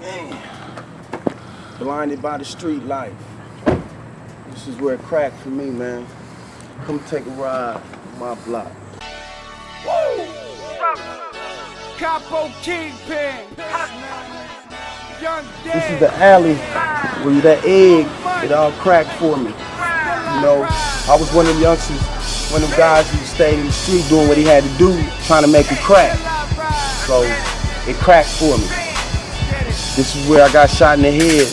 Man, blinded by the street life. This is where it cracked for me, man. Come take a ride on my block. Woo! Capo Kingpin. Young This is the alley where that egg, it all cracked for me. You know, I was one of them youngsters, one of them guys who stayed in the street doing what he had to do, trying to make it crack. So it cracked for me. This is where I got shot in the head.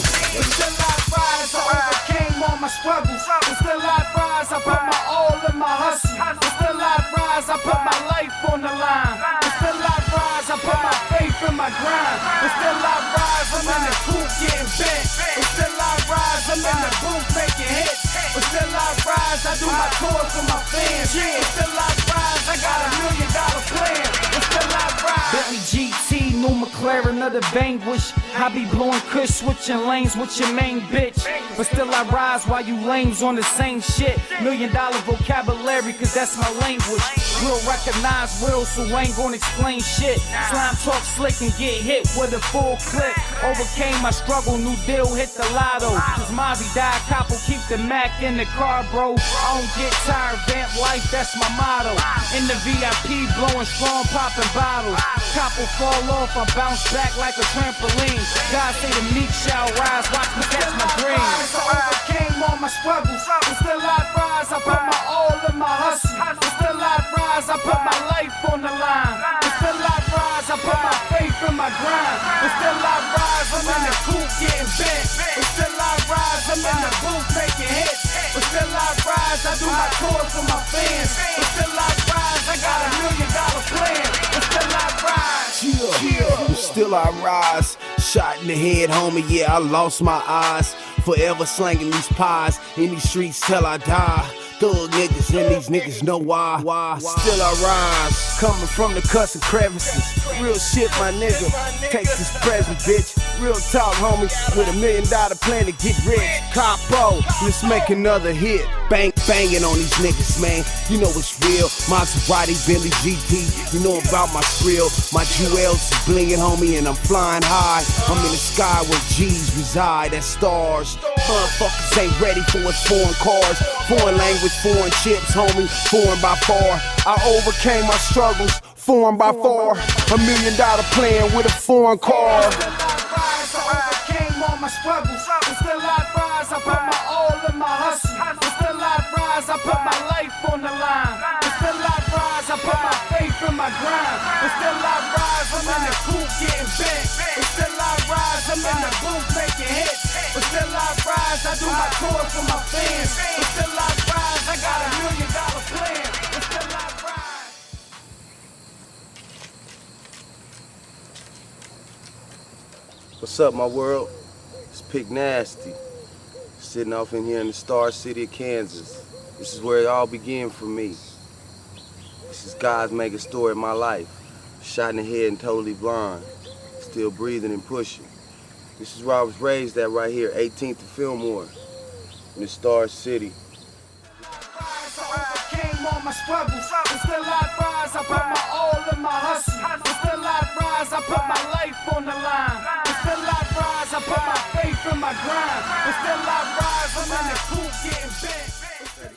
I put my all in my hustle. It's still I rise, I put my life on the line. It's still I rise, I put my faith in my grind. It's still I rise, I'm in the coop getting bent. It's still I rise, I'm in the booth making hits. It's still I rise, I do my tours for my fans. It's still I rise, I got $1 million plan. It's still I rise. Bentley GT, new McLaren of the vanquish. I be blowing kush, switching lanes with your main bitch. But still I rise while you lames on the same shit. $1 million vocabulary, cause that's my language. Real recognize real, so I ain't gonna explain shit. Slime talk slick and get hit with a full clip. Overcame my struggle, new deal, hit the lotto. Cause Mozzie died, Capo keep the Mac in the car, bro. I don't get tired, vamp life, that's my motto. In the VIP, blowing strong, popping bottles. Capo fall off, I bounce back like a trampoline. God say the meek shall rise, watch me catch my dreams. I overcame all my struggles, but still I rise, I put my all in my hustle. But still I rise, I put my life on the line. But still I rise, I put my faith in my grind. But still I rise, I'm in the coop getting bent. But still I rise, I'm in the booth making hits. But still I rise, I do my tours for my fans. But still I rise, I got $1 million plan. But still I rise. But still I rise. Shot in the head, homie, yeah, I lost my eyes. Forever slanging these pies in these streets till I die. Thug niggas and these niggas know why. Still I rise, coming from the cuts and crevices. Real shit, my nigga. Take this present, bitch. Real talk, homie. With $1 million plan to get rich. Capo, let's make another hit. Banging on these niggas, man. You know it's real. Maserati, Bentley GT. You know about my thrill. My jewels is blinging, homie, and I'm flying high. I'm in the sky where G's reside. That's stars. Motherfuckers ain't ready for us foreign cars. Foreign language, foreign chips, homie. Foreign by far. I overcame my struggles. Foreign by far. $1 million plan with a foreign car. My struggles, but still I rise, I put my all in my hustle. But still I rise, I put my life on the line. But still I rise, I put my faith in my grind. But still I rise, I'm in the coop getting bent. But still I rise, I'm in the booth making hits. But still I rise, I do my tours for my fans. But still I rise, I got $1 million plan. But still I rise. What's up, my world? It's Pic Nasty, sitting off in here in the Star City of Kansas. This is where it all began for me. This is God's mega story of my life. Shot in the head and totally blind, still breathing and pushing. This is where I was raised at right here, 18th and Fillmore, in the Star City. All my struggles, but still I rise, I put my all in my hustle. But still I rise, I put my life on the line. But still I rise, I put my faith in my grind. But still I rise, I'm in the coop getting bent.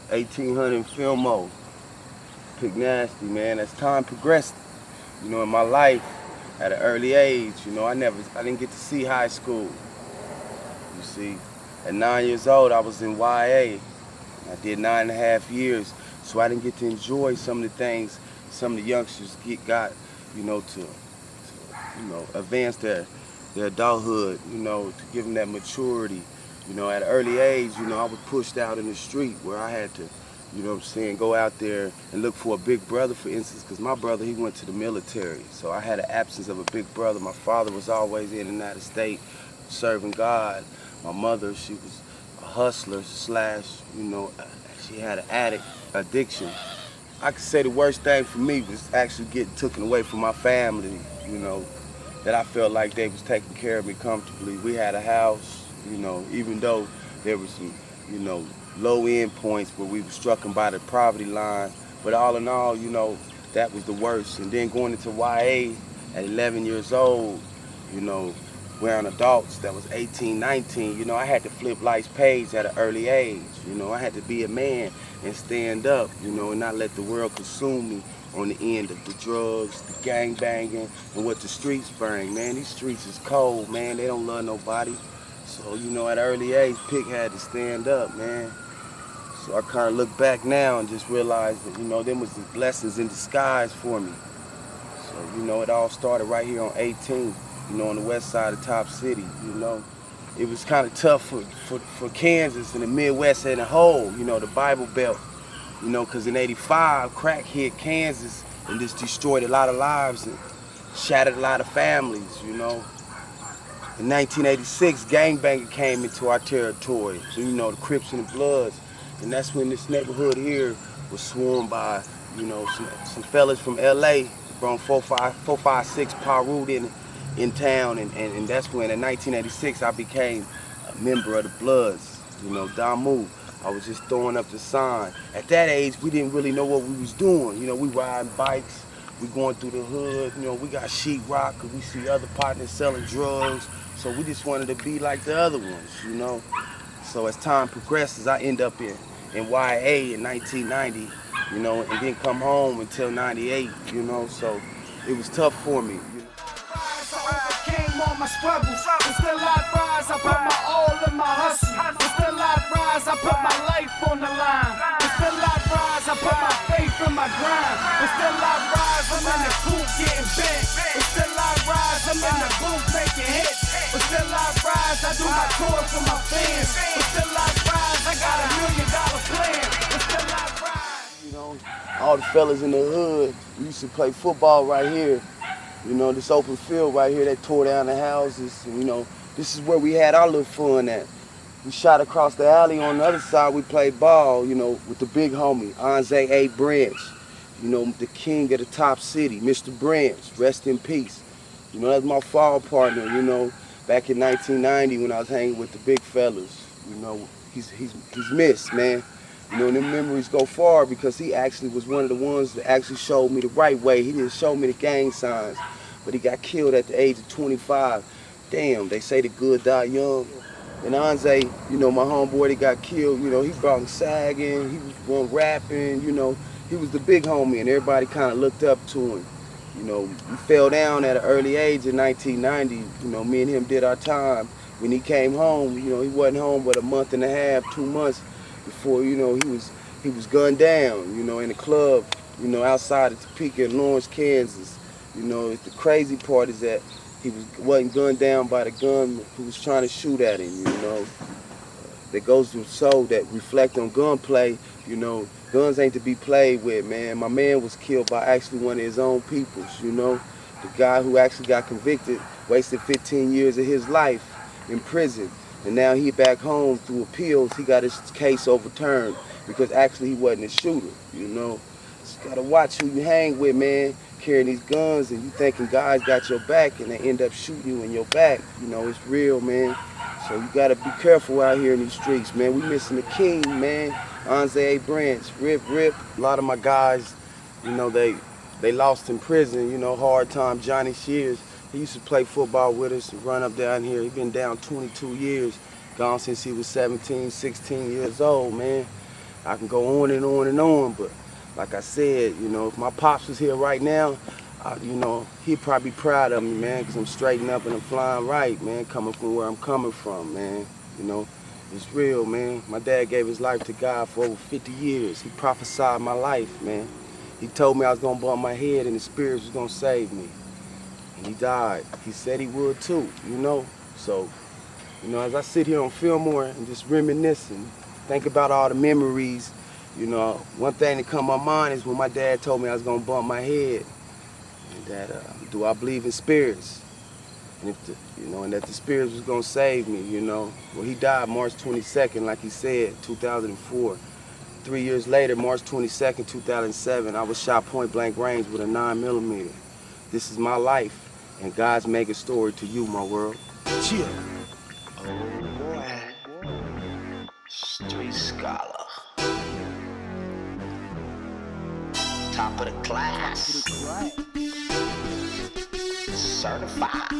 1800 Fillmore, Pic Nasty, man. As time progressed, you know, in my life, at an early age, you know, I didn't get to see high school. You see, at 9 years old, I was in YA. I did 9.5 years, so I didn't get to enjoy some of the things some of the youngsters got, you know, to advance their adulthood, you know, to give them that maturity. You know, at an early age, you know, I was pushed out in the street where I had to, you know what I'm saying, go out there and look for a big brother, for instance, because my brother, he went to the military, so I had an absence of a big brother. My father was always in and out of state, serving God. My mother, she was hustler slash, you know, she had an addiction. I could say the worst thing for me was actually getting taken away from my family, you know, that I felt like they was taking care of me comfortably. We had a house, you know, even though there was some, you know, low end points where we were struck by the poverty line, but all in all, you know, that was the worst. And then going into YA at 11 years old, you know, around adults that was 18, 19, you know, I had to flip life's page at an early age. You know, I had to be a man and stand up, you know, and not let the world consume me on the end of the drugs, the gang banging, and what the streets bring. Man, these streets is cold, man. They don't love nobody. So, you know, at an early age, Pic had to stand up, man. So I kind of look back now and just realize that, you know, them was the blessings in disguise for me. So, you know, it all started right here on 18, you know, on the west side of Top City, you know. It was kind of tough for Kansas and the Midwest as a whole, you know, the Bible Belt, you know, because in 85, crack hit Kansas and just destroyed a lot of lives and shattered a lot of families, you know. In 1986, gangbanging came into our territory, so, you know, the Crips and the Bloods, and that's when this neighborhood here was swarmed by, you know, some fellas from LA, from 456 Paru in town, and that's when in 1986 I became a member of the Bloods, you know, Damu. I was just throwing up the sign. At that age, we didn't really know what we was doing. You know, we riding bikes, we going through the hood, you know, we got sheetrock because we see other partners selling drugs, so we just wanted to be like the other ones, you know. So as time progresses, I end up in YA in 1990, you know, and didn't come home until 98, you know, so it was tough for me. You know. Overcame all my struggles, and still I rise. I put my all in my hustle, and still I rise. I put my life on the line, and still I rise. I put my faith in my grind, and still I rise. I'm in the coop getting bent, and still I rise. I'm in the booth making hits, but still I rise. I do my tours for my fans, but still I rise. I got $1 million plan, but still I rise. You know, all the fellas in the hood, we used to play football right here. You know, this open field right here, they tore down the houses. And, you know, this is where we had our little fun at. We shot across the alley. On the other side, we played ball, you know, with the big homie, Anze A. Branch. You know, the king of the Top City, Mr. Branch, rest in peace. You know, that's my fall partner, you know, back in 1990 when I was hanging with the big fellas. You know, he's missed, man. You know, and them memories go far because he actually was one of the ones that actually showed me the right way. He didn't show me the gang signs, but he got killed at the age of 25. Damn, they say the good die young. And Anze, you know, my homeboy that got killed, you know, he brought him sagging, he was going rapping, you know, he was the big homie and everybody kind of looked up to him. You know, he fell down at an early age in 1990. You know, me and him did our time. When he came home, you know, he wasn't home but a month and a half, 2 months before, you know, he was gunned down, you know, in a club, you know, outside of Topeka in Lawrence, Kansas. You know, the crazy part is that he wasn't gunned down by the gunman who was trying to shoot at him, you know. That goes to show that reflect on gunplay, you know, guns ain't to be played with, man. My man was killed by actually one of his own peoples, you know. The guy who actually got convicted wasted 15 years of his life in prison. And now he back home through appeals, he got his case overturned because actually he wasn't a shooter, you know. Just gotta watch who you hang with, man, carrying these guns and you thinking guys got your back and they end up shooting you in your back. You know, it's real, man. So you gotta be careful out here in these streets, man. We missing the king, man. Anze A. Branch, Rip. A lot of my guys, you know, they lost in prison, you know, hard time. Johnny Shears, he used to play football with us and run up down here. He been down 22 years, gone since he was 17, 16 years old, man. I can go on and on and on, but like I said, you know, if my pops was here right now, you know, he'd probably be proud of me, man, because I'm straightened up and I'm flying right, man, coming from where I'm coming from, man. You know, it's real, man. My dad gave his life to God for over 50 years. He prophesied my life, man. He told me I was going to bump my head and the spirits was going to save me. And he died. He said he would too, you know. So, you know, as I sit here on Fillmore and just reminisce and think about all the memories, you know, one thing that come to my mind is when my dad told me I was going to bump my head. And that, do I believe in spirits? And if you know, and that the spirits was going to save me, you know. Well, he died March 22nd, like he said, 2004. 3 years later, March 22nd, 2007, I was shot point blank range with a 9mm. This is my life, and God's mega story to you, my world. Chill. Oh boy, street scholar, top of the class, certified.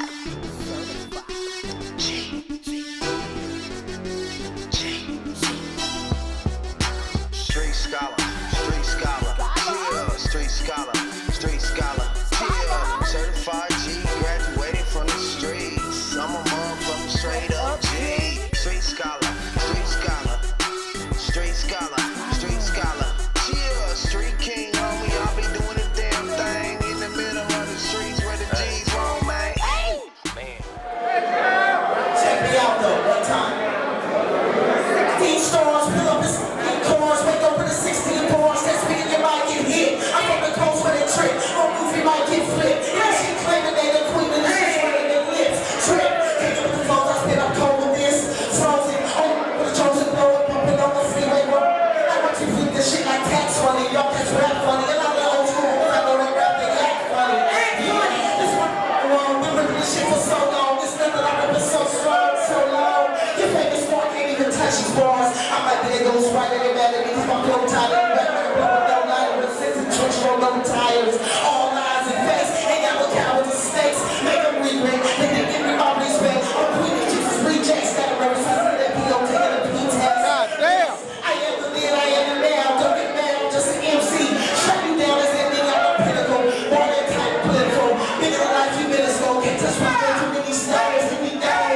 tired of the weather. People don't lie with sense and twitch roll on tires. All lies and facts, ain't got no cowards and snakes. Make them regret, they didn't give me all respect. I'm Queen of Jesus rejects, got a representative that be okay in the P-test. God damn. I am the lead, I am the now. Don't get mad, I'm just an MC. Shut me down as anything I'm a pinnacle. Born that type political. Bigger than life, few minutes ago. Can't touch my face with any stars. Hit me down.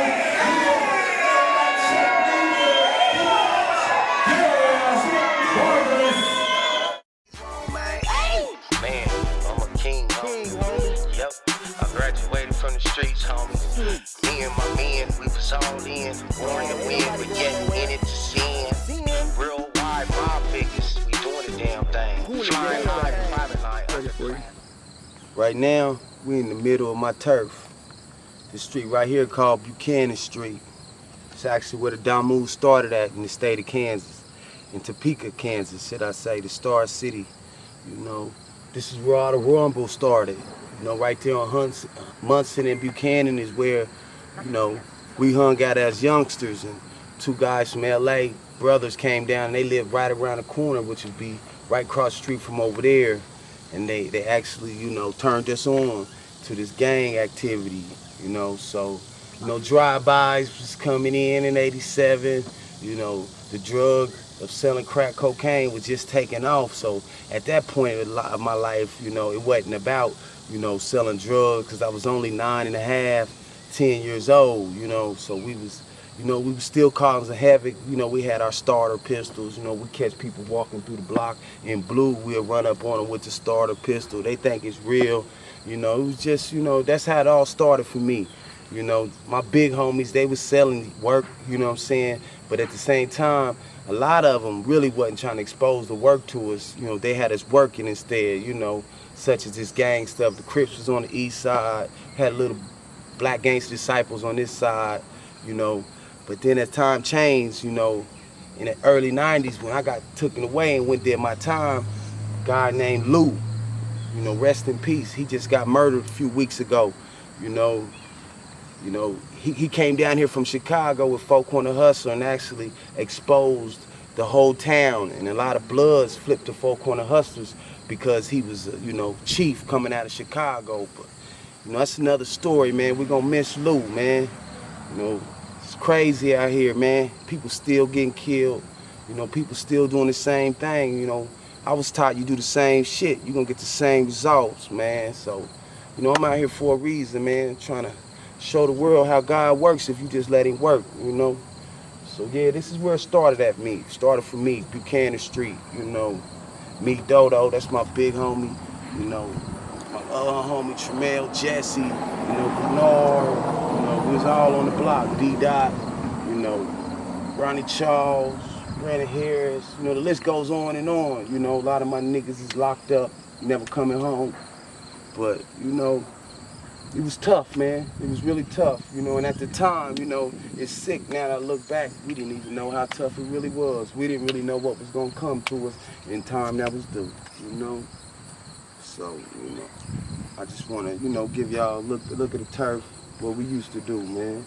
Man, I'm a king, homie. Yep, I graduated from the streets, homie. Me and my men, we was all in. Born to win, but yet in it to sin. Real wide mob figures, we doing the damn thing. Flying high, private line. Right now, we in the middle of my turf. The street right here called Buchanan Street. It's actually where the Damu started at in the state of Kansas. In Topeka, Kansas, should I say, the Star City. You know, this is where all the rumble started. You know, right there on Munson and Buchanan is where, you know, we hung out as youngsters, and two guys from LA, brothers, came down and they lived right around the corner, which would be right across the street from over there. And they actually, you know, turned us on to this gang activity, you know. So, you know, drive-bys was coming in '87, you know, the drug of selling crack cocaine was just taking off. So at that point of my life, you know, it wasn't about, you know, selling drugs, because I was only 9 and a half, 10 years old, you know. So we was, you know, we was still causing havoc. You know, we had our starter pistols. You know, we catch people walking through the block in blue, we'll run up on them with the starter pistol. They think it's real. You know, it was just, you know, that's how it all started for me. You know, my big homies, they was selling work, you know what I'm saying? But at the same time, a lot of them really wasn't trying to expose the work to us. You know, they had us working instead, you know, such as this gang stuff. The Crips was on the east side, had little black gangster disciples on this side, you know. But then as time changed, you know, in the early 90s, when I got taken away and went there my time, a guy named Lou, you know, rest in peace, he just got murdered a few weeks ago, you know. He came down here from Chicago with Four Corner Hustler and actually exposed the whole town, and a lot of bloods flipped to Four Corner Hustlers because he was, you know, chief coming out of Chicago. But, you know, that's another story, man. We're gonna miss Lou, man. You know, it's crazy out here, man. People still getting killed. You know, people still doing the same thing, you know. I was taught you do the same shit, you're gonna get the same results, man. So, you know, I'm out here for a reason, man, trying to show the world how God works if you just let him work, you know. So yeah, this is where it started at me. Started for me, Buchanan Street, you know. Me, Dodo, that's my big homie, you know. My other homie, Tremel, Jesse, you know, Bernard, you know, we was all on the block. D-Dot, you know, Ronnie Charles, Brandon Harris, you know, the list goes on and on. You know, a lot of my niggas is locked up, never coming home. But, you know, it was tough, man. It was really tough, you know, and at the time, you know, it's sick now that I look back, we didn't even know how tough it really was. We didn't really know what was gonna come to us in time that was due, you know? So, you know, I just wanna, you know, give y'all a look at the turf, what we used to do, man.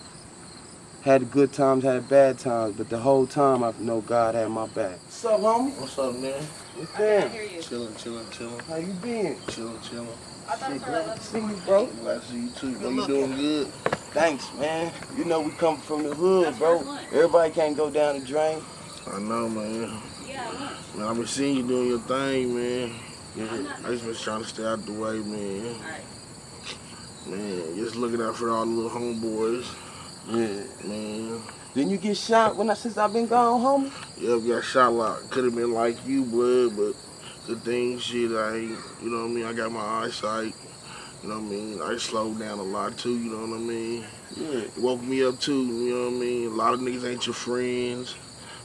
Had the good times, had the bad times, but the whole time I know God had my back. What's up, homie? What's up, man? What's down? Chillin'. How you been? Chillin'. Shit, glad to see you, bro. Glad to see you too, bro. You doing good? Thanks, man. You know we come from the hood, bro. Everybody can't go down the drain. I know, man. Man, I've been seeing you doing your thing, man. I just been trying to stay out the way, man. Man, just looking out for all the little homeboys. Yeah. Man. Didn't you get shot since I've been gone, homie? Yep, got shot a lot. Could have been like you, blood, but the thing, shit, I ain't, you know what I mean? I got my eyesight, you know what I mean? I slowed down a lot too, you know what I mean? Yeah. It woke me up too, you know what I mean? A lot of niggas ain't your friends,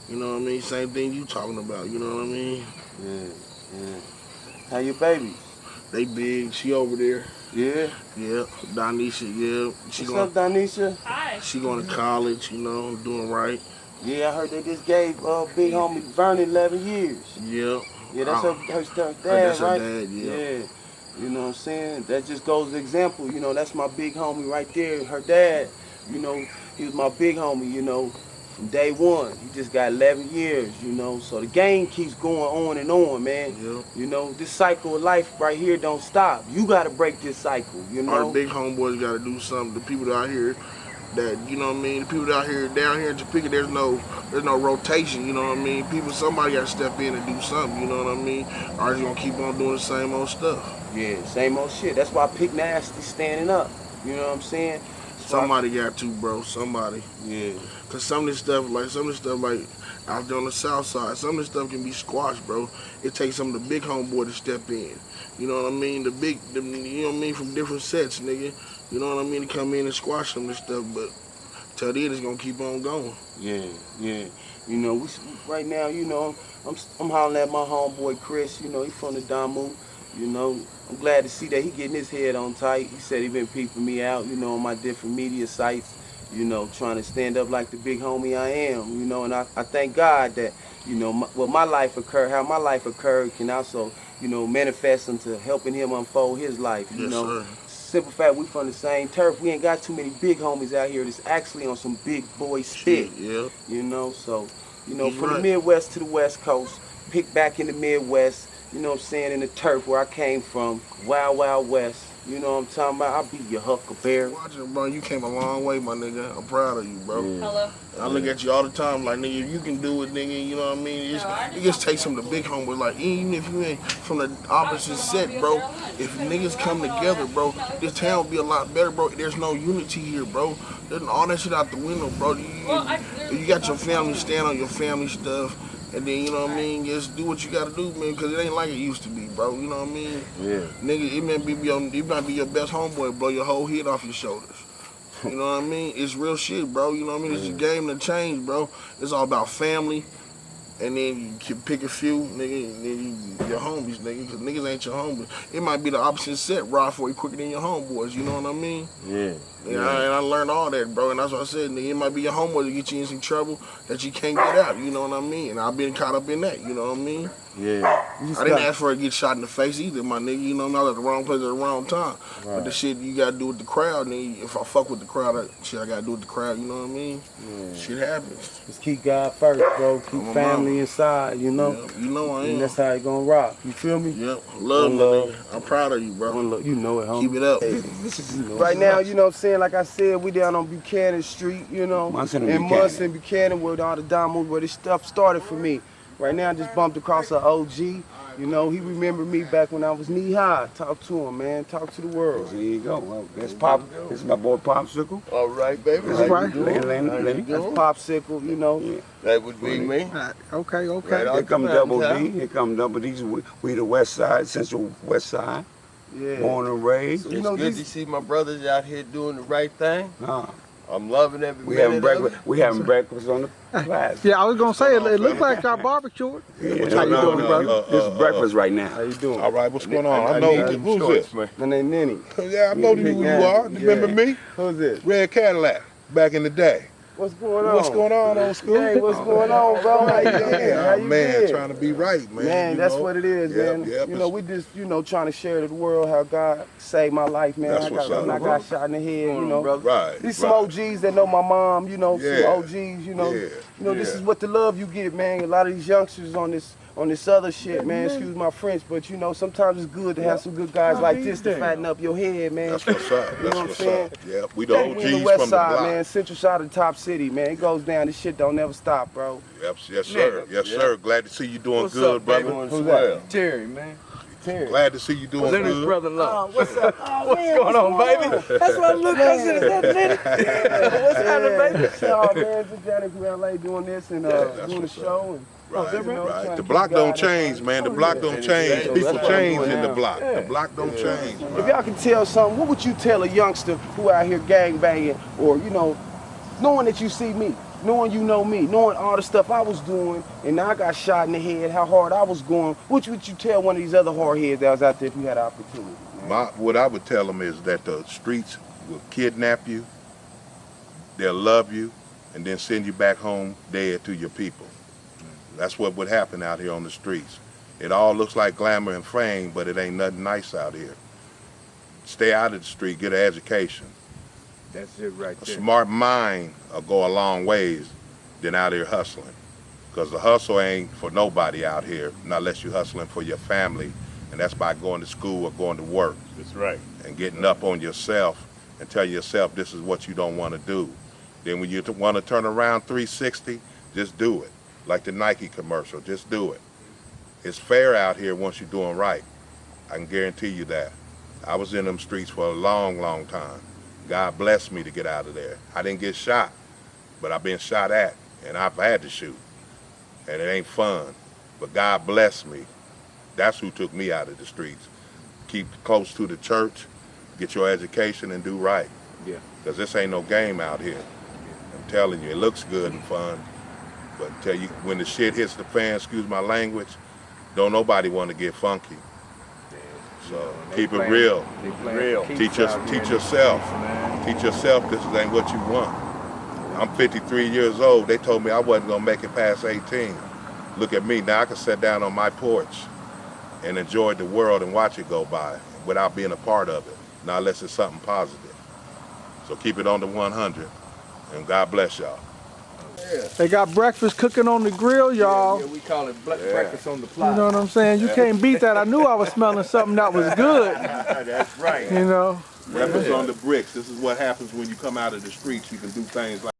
you know what I mean? Same thing you talking about, you know what I mean? Yeah. How your baby? They big, she over there. Yeah? Yeah, Donisha, yeah. What's up, Donisha? Hi. She going to college, you know, doing right. Yeah, I heard they just gave big homie Vernon 11 years. Yeah. Yeah, that's her dad, that's right? her dad, yeah. You know what I'm saying? That just goes as an example, you know, that's my big homie right there. Her dad, you know, he was my big homie, you know. from day one. He just got 11 years, you know. So the game keeps going on and on, man. Yep. You know, this cycle of life right here don't stop. You gotta break this cycle, you know. Our big homeboys gotta do something. The people out here that, you know what I mean, the people out here, down here in Topeka, there's no rotation, you know what I mean. Somebody gotta step in and do something, you know what I mean. Or just gonna keep on doing the same old stuff. Yeah, same old shit. That's why Pic Nasty standing up. You know what I'm saying? Somebody got to, bro. Somebody. Yeah. Cause some of this stuff, like out there on the south side, some of this stuff can be squashed, bro. It takes some of the big homeboy to step in. You know what I mean? You know what I mean, from different sets, nigga. You know what I mean? To come in and squash some of this stuff, but till then it's gonna keep on going. Yeah, yeah. You know, right now, you know, I'm hollering at my homeboy Chris. You know, he from the Damu. You know, I'm glad to see that he getting his head on tight. He said he been peeping me out, you know, on my different media sites, you know, trying to stand up like the big homie I am, you know, and I thank God that, you know, how my life occurred can also, you know, manifest into helping him unfold his life, you know. Sir. Simple fact, we from the same turf. We ain't got too many big homies out here that's actually on some big boy spit, yeah. You know, so, you know, from the Midwest to the West Coast, Pick back in the Midwest, you know what I'm saying, in the turf where I came from, Wild Wild West, you know what I'm talking about? I'll be your huckleberry. Watch it, bro. You came a long way, my nigga. I'm proud of you, bro. Yeah. Hello. I look at you all the time like, nigga, if you can do it, nigga, you know what I mean? It just takes some of the big homies, like, even if you ain't from the opposite set, bro, if niggas come together, bro, this town will be a lot better, bro. There's no unity here, bro. There's all that shit out the window, bro. You got your family, stand on your family stuff. And then, you know what I mean, just do what you gotta do, man, because it ain't like it used to be, bro, you know what I mean? Yeah. Nigga, it might be your best homeboy, blow your whole head off your shoulders. You know what I mean? It's real shit, bro, you know what I mean? It's a game to change, bro. It's all about family, and then you can pick a few, nigga, and then your homies, nigga, because niggas ain't your homies. It might be the opposite set, ride for you quicker than your homeboys, you know what I mean? Yeah. And I learned all that, bro, and that's what I said, nigga, it might be your homeboy to get you in some trouble that you can't get out, you know what I mean? And I've been caught up in that, you know what I mean? Yeah. I didn't ask for it to get shot in the face either, my nigga, you know, I was at the wrong place at the wrong time. Right. But the shit you gotta do with the crowd, nigga, if I fuck with the crowd, I gotta do with the crowd, you know what I mean? Yeah. Shit happens. Just keep God first, bro. Keep family inside, you know? Yep. You know I am. And that's how you gonna rock, you feel me? Yep. Love, nigga. I'm proud of you, bro. You know it, homie. Keep it up. Hey, right now, you know what I'm saying, like I said, we down on Buchanan Street, you know, in Munson, Buchanan, where all the diamonds, where this stuff started for me. Right now, I just bumped across an OG. You know, he remembered me back when I was knee high. Talk to him, man. Talk to the world. There you go. Well, that's Pop. This is my boy Popsicle. All right, baby. That's right. That's Popsicle, you know. Yeah. That would be me. Okay. Right Here come Double D. Here come Double D. We the West Side, Central West Side. Yeah. Born and raised. It's good to see my brothers out here doing the right thing. Nah. I'm loving every minute of it. We having breakfast on the plaza. Yeah, I was gonna say it looks like y'all barbecued. Yeah, how you doing, brother? This is breakfast right now. How you doing? All right, what's going on? I know who's this? My name Nenny. Yeah, I know who you are. You remember me? Who's this? Red Cadillac, back in the day. What's going on? What's going on, old school? Hey, what's going on, bro? How you been? How you man, been? trying to be right, man. Man, that's what it is, man. Yep, you know, we just, you know, trying to share to the world how God saved my life, man. That's what's up. When I got shot in the head, you know. Right. These some OGs that know my mom, you know, some OGs, you know. Yeah. You know, this is what the love you get, man. A lot of these youngsters on this other shit, man. Excuse my French, but you know, sometimes it's good to have some good guys like this to fatten up your head, man. That's what's up. You know what I'm saying? Yeah, we the OGs in the West from the Side, block. man. Central side of the top city, man. It goes down. This shit don't never stop, bro. Yep, yes, sir. Yes, sir. Glad to see you doing What's good, up, brother. Who's that? Terry, man. Terry. Glad to see you doing Then his good. brother-in-law. What's up? Oh, What's going on, baby? That's what I look at. What's happening, baby? Oh, man, just down in LA doing this and doing the show. And, Right, you know, right. trying The to block keep don't God change, man. The block don't change. Yeah. People That's what change I'm doing in the now. block. Yeah. The block don't change, If man. y'all can tell something, what would you tell a youngster who out here gang banging, or you know, knowing that you see me, knowing you know me, knowing all the stuff I was doing, and now I got shot in the head, how hard I was going? What would you tell one of these other hard heads that was out there if you had an opportunity? Man? What I would tell them is that the streets will kidnap you, they'll love you, and then send you back home dead to your people. That's what would happen out here on the streets. It all looks like glamour and fame, but it ain't nothing nice out here. Stay out of the street, get an education. That's it right A there. smart mind will go a long ways than out here hustling. Because the hustle ain't for nobody out here, not unless you're hustling for your family, and that's by going to school or going to work. That's right. And getting up on yourself and telling yourself this is what you don't want to do. Then when you want to turn around 360, just do it. Like the Nike commercial, just do it. It's fair out here once you're doing right. I can guarantee you that. I was in them streets for a long, long time. God blessed me to get out of there. I didn't get shot, but I've been shot at, and I've had to shoot. And it ain't fun, but God blessed me. That's who took me out of the streets. Keep close to the church, get your education, and do right. Yeah. Because this ain't no game out here. I'm telling you, it looks good and fun, but tell you, when the shit hits the fan, excuse my language, don't nobody want to get funky. So keep it real. Teach yourself. Teach yourself this ain't what you want. I'm 53 years old. They told me I wasn't gonna make it past 18. Look at me now. I can sit down on my porch and enjoy the world and watch it go by without being a part of it. Not unless it's something positive. So keep it on the 100, and God bless y'all. They got breakfast cooking on the grill, y'all. Yeah, we call it breakfast on the plaza. You know what I'm saying? You can't beat that. I knew I was smelling something that was good. That's right. You know? Breakfast on the bricks. This is what happens when you come out of the streets. You can do things like